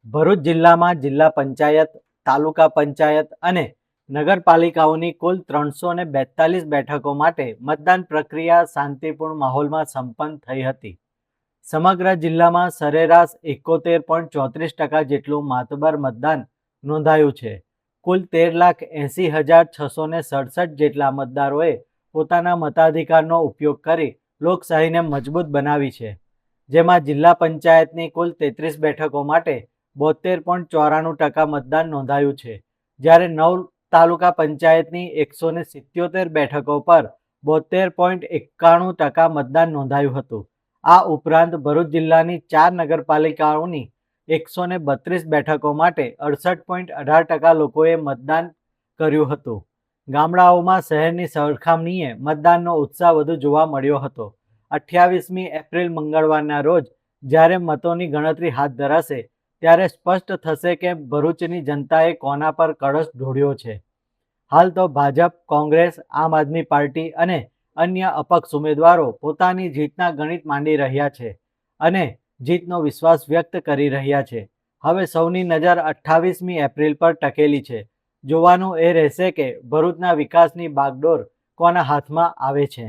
ભરૂચ જિલ્લામાં જિલ્લા પંચાયત, તાલુકા પંચાયત અને નગરપાલિકાઓની કુલ 342 બેઠકો માટે મતદાન પ્રક્રિયા શાંતિપૂર્ણ માહોલમાં સંપન્ન થઈ હતી. સમગ્ર જિલ્લામાં સરેરાશ 71.34% જેટલું માતબર મતદાન નોંધાયું છે. કુલ 13,80,667 જેટલા મતદારોએ પોતાના મતાધિકારનો ઉપયોગ કરી લોકશાહીને મજબૂત બનાવી છે. જેમાં જિલ્લા પંચાયતની કુલ 33 બેઠકો માટે 72.94% મતદાન નોંધાયું છે, જ્યારે 9 તાલુકા પંચાયતની 177 બેઠકો પર 72.91% મતદાન નોંધાયું હતું. આ ઉપરાંત ભરૂચ જિલ્લાની 4 નગરપાલિકાઓની 132 બેઠકો માટે 68.18% લોકોએ મતદાન કર્યું હતું. ગામડાઓમાં શહેરની સરખામણીએ મતદાનનો ઉત્સાહ વધુ જોવા મળ્યો હતો. 28મી એપ્રિલ મંગળવારના રોજ જ્યારે મતોની ગણતરી હાથ ધરાશે ત્યારે સ્પષ્ટ થશે કે ભરૂચની જનતાએ કોના પર કળશ ઢોળ્યો છે. હાલ તો ભાજપ, કોંગ્રેસ, આમ આદમી પાર્ટી અને અન્ય અપક્ષ ઉમેદવારો પોતાની જીતના ગણિત માંડી રહ્યા છે અને જીતનો વિશ્વાસ વ્યક્ત કરી રહ્યા છે. હવે સૌની નજર 28મી એપ્રિલ પર ટકેલી છે. જોવાનું એ રહેશે કે ભરૂચના વિકાસની બાગડોર કોના હાથમાં આવે છે.